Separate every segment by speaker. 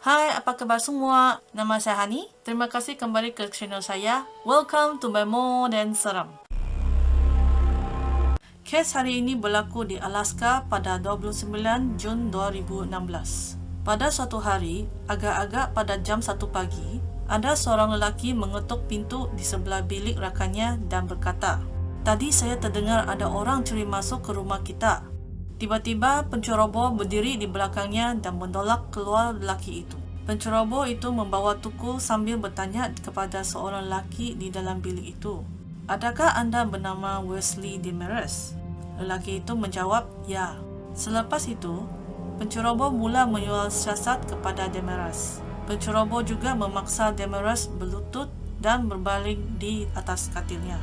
Speaker 1: Hai, apa kabar semua? Nama saya Hani. Terima kasih kembali ke channel saya. Welcome to my More Than Seram. Kes hari ini berlaku di Alaska pada 29 Jun 2016. Pada suatu hari, agak-agak pada jam 1 pagi, ada seorang lelaki mengetuk pintu di sebelah bilik rakannya dan berkata, "Tadi saya terdengar ada orang curi masuk ke rumah kita." Tiba-tiba penceroboh berdiri di belakangnya dan menolak keluar lelaki itu. Penceroboh itu membawa tukul sambil bertanya kepada seorang lelaki di dalam bilik itu, "Adakah anda bernama Wesley Demarest?" Lelaki itu menjawab, "Ya." Selepas itu, penceroboh mula menyual siasat kepada Demarest. Penceroboh juga memaksa Demarest berlutut dan berbaring di atas katilnya.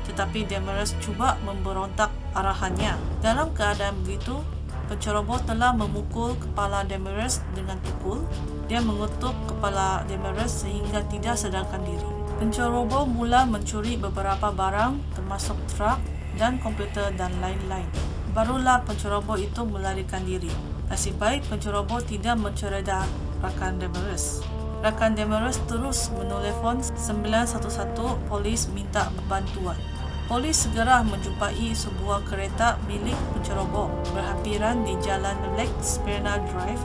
Speaker 1: Tetapi Demarest cuba memberontak arahannya. Dalam keadaan begitu, penceroboh telah memukul kepala Demarest dengan tukul. Dia mengetuk kepala Demarest sehingga tidak sadarkan diri. Penceroboh mula mencuri beberapa barang termasuk truk dan komputer dan lain-lain. Barulah penceroboh itu melarikan diri. Nasib baik penceroboh tidak mencereda rakan Demarest. Rakan Demarest terus menelefon 911 polis minta bantuan. Polis segera menjumpai sebuah kereta milik penceroboh berhampiran di Jalan Lake Sperna Drive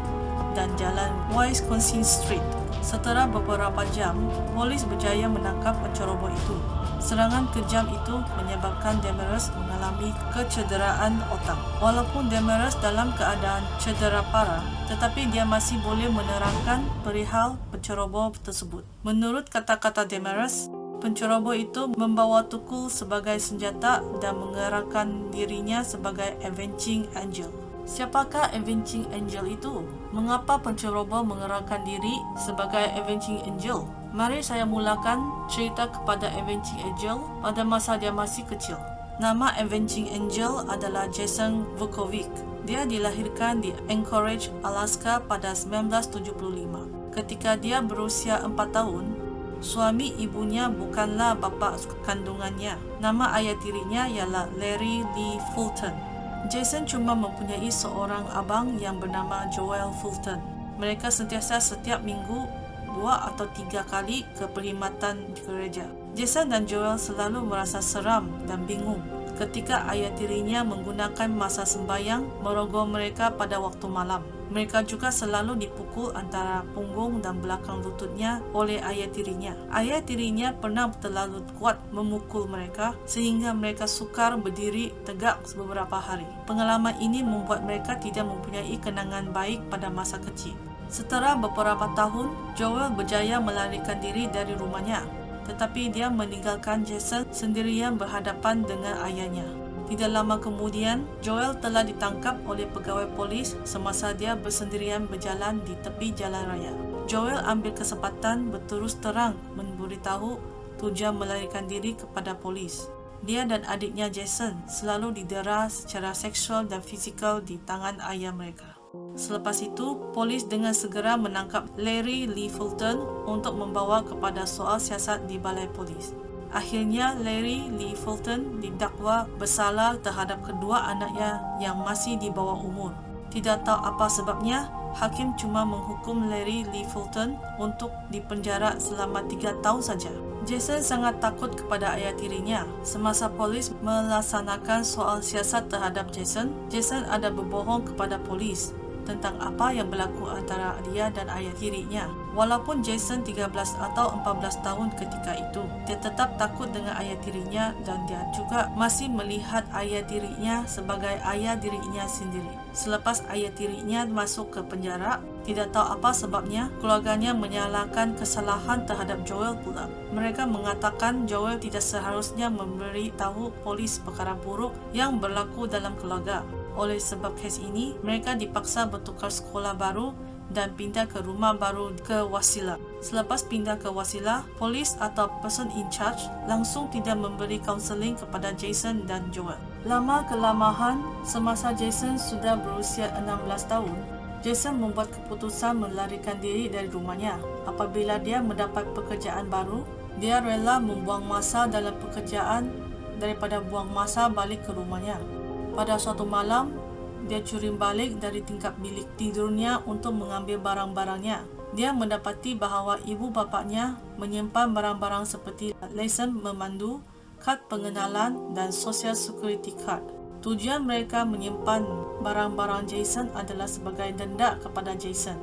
Speaker 1: dan Jalan Wisconsin Street. Setelah beberapa jam, polis berjaya menangkap penceroboh itu. Serangan kejam itu menyebabkan Demarest mengalami kecederaan otak. Walaupun Demarest dalam keadaan cedera parah, tetapi dia masih boleh menerangkan perihal penceroboh tersebut. Menurut kata-kata Demarest, penceroboh itu membawa tukul sebagai senjata dan mengerahkan dirinya sebagai Avenging Angel. Siapakah Avenging Angel itu? Mengapa penceroboh mengerahkan diri sebagai Avenging Angel? Mari saya mulakan cerita kepada Avenging Angel pada masa dia masih kecil. Nama Avenging Angel adalah Jason Vukovic. Dia dilahirkan di Anchorage, Alaska pada 1975. Ketika dia berusia 4 tahun, suami ibunya bukanlah bapa kandungannya. Nama ayah tirinya ialah Larry Lee Fulton. Jason cuma mempunyai seorang abang yang bernama Joel Fulton. Mereka sentiasa setiap minggu 2 atau 3 kali ke perkhidmatan gereja. Jason dan Joel selalu merasa seram dan bingung ketika ayah tirinya menggunakan masa sembahyang merogoh mereka pada waktu malam. Mereka juga selalu dipukul antara punggung dan belakang lututnya oleh ayah tirinya. Ayah tirinya pernah terlalu kuat memukul mereka sehingga mereka sukar berdiri tegak beberapa hari. Pengalaman ini membuat mereka tidak mempunyai kenangan baik pada masa kecil. Setelah beberapa tahun, Joel berjaya melarikan diri dari rumahnya, tetapi dia meninggalkan Jason sendirian berhadapan dengan ayahnya. Tidak lama kemudian, Joel telah ditangkap oleh pegawai polis semasa dia bersendirian berjalan di tepi jalan raya. Joel ambil kesempatan berterus terang memberitahu tujuan melarikan diri kepada polis. Dia dan adiknya Jason selalu didera secara seksual dan fizikal di tangan ayah mereka. Selepas itu, polis dengan segera menangkap Larry Lee Fulton untuk membawa kepada soal siasat di balai polis. Akhirnya, Larry Lee Fulton didakwa bersalah terhadap kedua anaknya yang masih di bawah umur. Tidak tahu apa sebabnya, hakim cuma menghukum Larry Lee Fulton untuk dipenjara selama 3 tahun saja. Jason sangat takut kepada ayah tirinya. Semasa polis melaksanakan soal siasat terhadap Jason ada berbohong kepada polis tentang apa yang berlaku antara dia dan ayah tirinya. Walaupun Jason 13 atau 14 tahun ketika itu, dia tetap takut dengan ayah tirinya dan dia juga masih melihat ayah tirinya sebagai ayah dirinya sendiri. Selepas ayah tirinya masuk ke penjara, tidak tahu apa sebabnya, keluarganya menyalahkan kesalahan terhadap Joel pula. Mereka mengatakan Joel tidak seharusnya memberi tahu polis perkara buruk yang berlaku dalam keluarga. Oleh sebab kes ini, mereka dipaksa bertukar sekolah baru dan pindah ke rumah baru ke Wasilla. Selepas pindah ke Wasilla, polis atau person in charge langsung tidak memberi kaunseling kepada Jason dan Joel. Lama-kelamaan, semasa Jason sudah berusia 16 tahun, Jason membuat keputusan melarikan diri dari rumahnya. Apabila dia mendapat pekerjaan baru, dia rela membuang masa dalam pekerjaan daripada buang masa balik ke rumahnya. Pada suatu malam, dia curi balik dari tingkap bilik tidurnya untuk mengambil barang-barangnya. Dia mendapati bahawa ibu bapanya menyimpan barang-barang seperti lesen memandu, kad pengenalan dan Social Security card. Tujuan mereka menyimpan barang-barang Jason adalah sebagai denda kepada Jason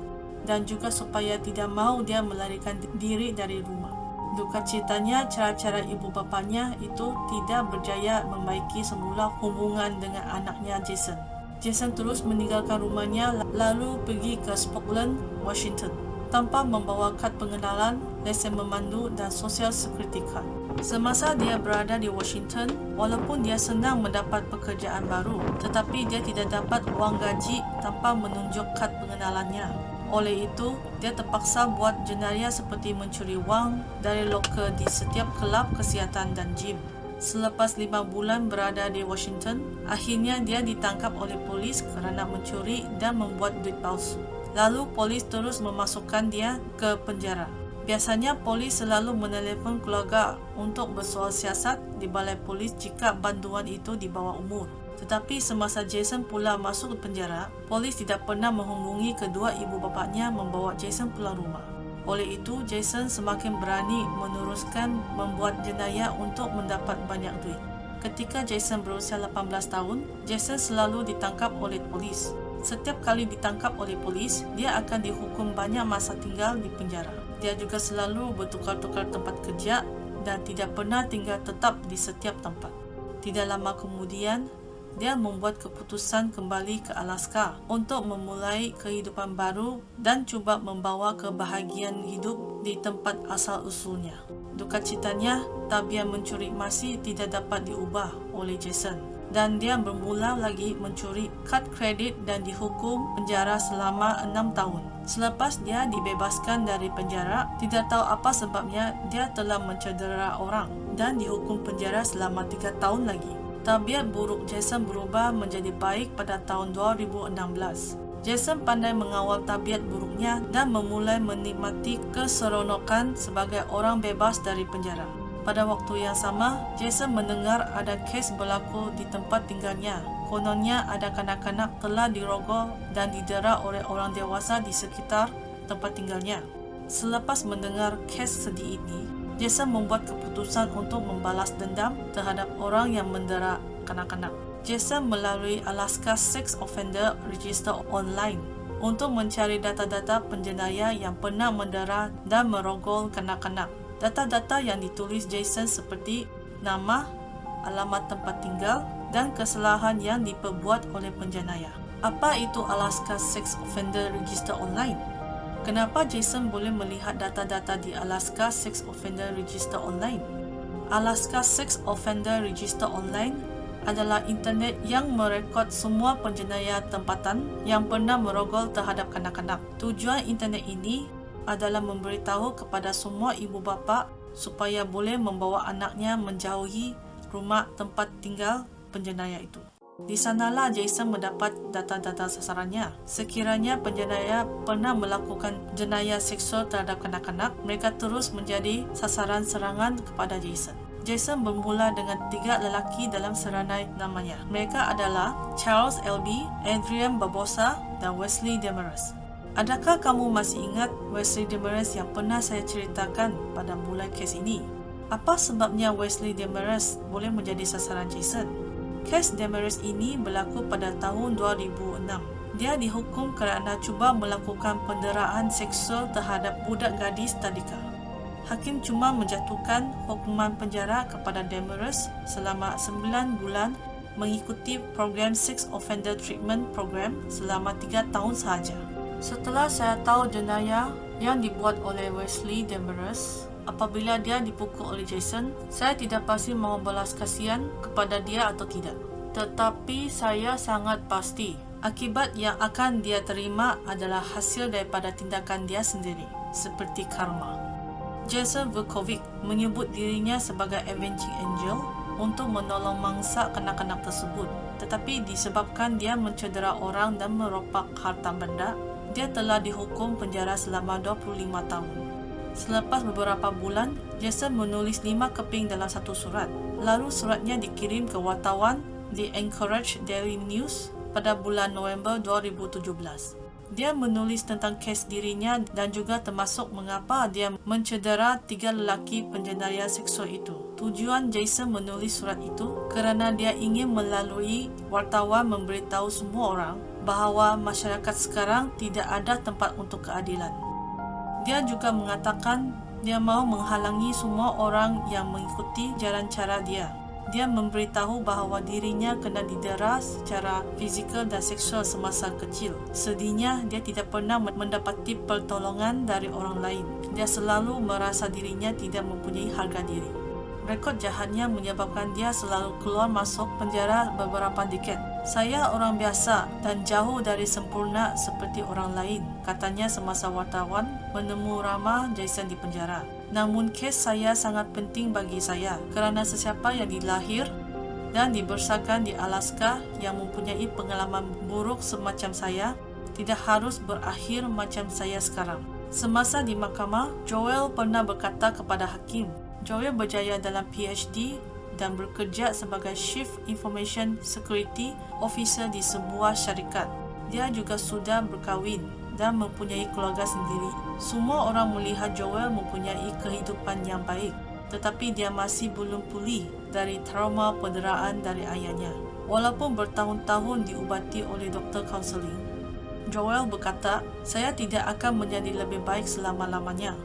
Speaker 1: dan juga supaya tidak mahu dia melarikan diri dari rumah. Duka citanya, cara-cara ibu bapanya itu tidak berjaya membaiki semula hubungan dengan anaknya Jason. Jason terus meninggalkan rumahnya lalu pergi ke Spokane, Washington tanpa membawa kad pengenalan, lesen memandu dan Social Security card. Semasa dia berada di Washington, walaupun dia senang mendapat pekerjaan baru, tetapi dia tidak dapat wang gaji tanpa menunjuk kad pengenalannya. Oleh itu, dia terpaksa buat jenayah seperti mencuri wang dari loker di setiap kelab kesihatan dan gym. Selepas 5 bulan berada di Washington, akhirnya dia ditangkap oleh polis kerana mencuri dan membuat duit palsu. Lalu polis terus memasukkan dia ke penjara. Biasanya polis selalu menelefon keluarga untuk bersoal siasat di balai polis jika bantuan itu di bawah umur. Tetapi semasa Jason pula masuk ke penjara, polis tidak pernah menghubungi kedua ibu bapanya membawa Jason pulang rumah. Oleh itu, Jason semakin berani meneruskan membuat jenayah untuk mendapat banyak duit. Ketika Jason berusia 18 tahun, Jason selalu ditangkap oleh polis. Setiap kali ditangkap oleh polis, dia akan dihukum banyak masa tinggal di penjara. Dia juga selalu bertukar-tukar tempat kerja dan tidak pernah tinggal tetap di setiap tempat. Tidak lama kemudian, dia membuat keputusan kembali ke Alaska untuk memulai kehidupan baru dan cuba membawa kebahagiaan hidup di tempat asal-usulnya. Duka citanya, tabiat mencuri masih tidak dapat diubah oleh Jason. Dan dia bermula lagi mencuri kad kredit dan dihukum penjara selama 6 tahun. Selepas dia dibebaskan dari penjara, tidak tahu apa sebabnya dia telah mencedera orang dan dihukum penjara selama 3 tahun lagi. Tabiat buruk Jason berubah menjadi baik pada tahun 2016. Jason pandai mengawal tabiat buruknya dan memulai menikmati keseronokan sebagai orang bebas dari penjara. Pada waktu yang sama, Jason mendengar ada kes berlaku di tempat tinggalnya. Kononnya ada kanak-kanak telah dirogol dan didera oleh orang dewasa di sekitar tempat tinggalnya. Selepas mendengar kes sedih ini, Jason membuat keputusan untuk membalas dendam terhadap orang yang mendera kanak-kanak. Jason melalui Alaska Sex Offender Register Online untuk mencari data-data penjenayah yang pernah mendera dan merogol kanak-kanak. Data-data yang ditulis Jason seperti nama, alamat tempat tinggal, dan kesalahan yang diperbuat oleh penjenayah. Apa itu Alaska Sex Offender Register Online? Kenapa Jason boleh melihat data-data di Alaska Sex Offender Register Online? Alaska Sex Offender Register Online adalah internet yang merekod semua penjenayah tempatan yang pernah merogol terhadap kanak-kanak. Tujuan internet ini adalah memberitahu kepada semua ibu bapa supaya boleh membawa anaknya menjauhi rumah tempat tinggal penjenayah itu. Di sanalah Jason mendapat data-data sasarannya. Sekiranya penjenayah pernah melakukan jenayah seksual terhadap kanak-kanak, mereka terus menjadi sasaran serangan kepada Jason. Jason bermula dengan 3 lelaki dalam seranai namanya. Mereka adalah Charles Elby, Adrian Barbosa dan Wesley Demarest. Adakah kamu masih ingat Wesley Demarest yang pernah saya ceritakan pada mula kes ini? Apa sebabnya Wesley Demarest boleh menjadi sasaran Jason? Kes Demarest ini berlaku pada tahun 2006. Dia dihukum kerana cuba melakukan penderaan seksual terhadap budak gadis tadika. Hakim cuma menjatuhkan hukuman penjara kepada Demarest selama 9 bulan mengikuti program Sex Offender Treatment Program selama 3 tahun sahaja. Setelah saya tahu jenayah yang dibuat oleh Wesley Demarest, apabila dia dipukul oleh Jason, saya tidak pasti mahu balas kasihan kepada dia atau tidak. Tetapi saya sangat pasti, akibat yang akan dia terima adalah hasil daripada tindakan dia sendiri, seperti karma. Jason Vukovic menyebut dirinya sebagai Avenging Angel untuk menolong mangsa kanak-kanak tersebut. Tetapi disebabkan dia mencedera orang dan meropak harta benda, dia telah dihukum penjara selama 25 tahun. Selepas beberapa bulan, Jason menulis 5 keping dalam satu surat. Lalu suratnya dikirim ke wartawan di Anchorage Daily News pada bulan November 2017. Dia menulis tentang kes dirinya dan juga termasuk mengapa dia mencedera 3 lelaki penjenayah seksual itu. Tujuan Jason menulis surat itu kerana dia ingin melalui wartawan memberitahu semua orang bahawa masyarakat sekarang tidak ada tempat untuk keadilan. Dia juga mengatakan dia mahu menghalangi semua orang yang mengikuti jalan cara dia. Dia memberitahu bahawa dirinya kena didera secara fizikal dan seksual semasa kecil. Sedihnya, dia tidak pernah mendapati pertolongan dari orang lain. Dia selalu merasa dirinya tidak mempunyai harga diri. Rekod jahatnya menyebabkan dia selalu keluar masuk penjara beberapa dekad. Saya orang biasa dan jauh dari sempurna seperti orang lain, katanya semasa wartawan menemu ramah Jason di penjara. Namun kes saya sangat penting bagi saya kerana sesiapa yang dilahir dan dibesarkan di Alaska yang mempunyai pengalaman buruk semacam saya tidak harus berakhir macam saya sekarang. Semasa di mahkamah, Joel pernah berkata kepada hakim. Joel berjaya dalam PhD dan bekerja sebagai Chief Information Security Officer di sebuah syarikat. Dia juga sudah berkahwin dan mempunyai keluarga sendiri. Semua orang melihat Joel mempunyai kehidupan yang baik, tetapi dia masih belum pulih dari trauma penderaan dari ayahnya. Walaupun bertahun-tahun diubati oleh doktor kaunseling, Joel berkata, "Saya tidak akan menjadi lebih baik selama-lamanya."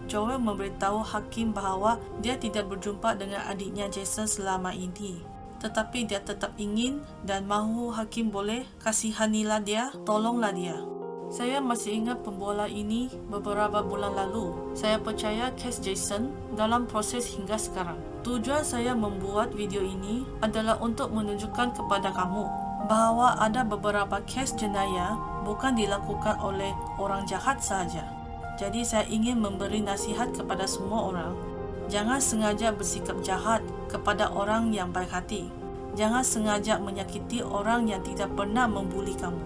Speaker 1: Joel memberitahu hakim bahawa dia tidak berjumpa dengan adiknya Jason selama ini, tetapi dia tetap ingin dan mahu hakim boleh kasihanilah dia, tolonglah dia. Saya masih ingat pembola ini beberapa bulan lalu. Saya percaya kes Jason dalam proses hingga sekarang. Tujuan saya membuat video ini adalah untuk menunjukkan kepada kamu bahawa ada beberapa kes jenayah bukan dilakukan oleh orang jahat sahaja. Jadi saya ingin memberi nasihat kepada semua orang. Jangan sengaja bersikap jahat kepada orang yang baik hati. Jangan sengaja menyakiti orang yang tidak pernah membuli kamu.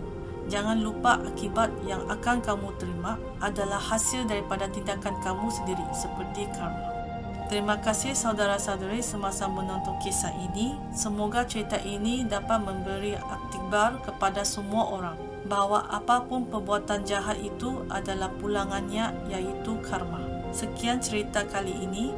Speaker 1: Jangan lupa akibat yang akan kamu terima adalah hasil daripada tindakan kamu sendiri seperti karma. Terima kasih saudara-saudari semasa menonton kisah ini. Semoga cerita ini dapat memberi iktibar kepada semua orang bahawa apapun perbuatan jahat itu adalah pulangannya, iaitu karma. Sekian cerita kali ini.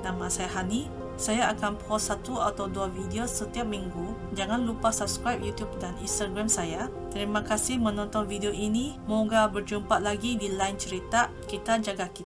Speaker 1: Nama saya Hani. Saya akan post 1 atau 2 video setiap minggu. Jangan lupa subscribe YouTube dan Instagram saya. Terima kasih menonton video ini. Moga berjumpa lagi di lain cerita. Kita jaga kita.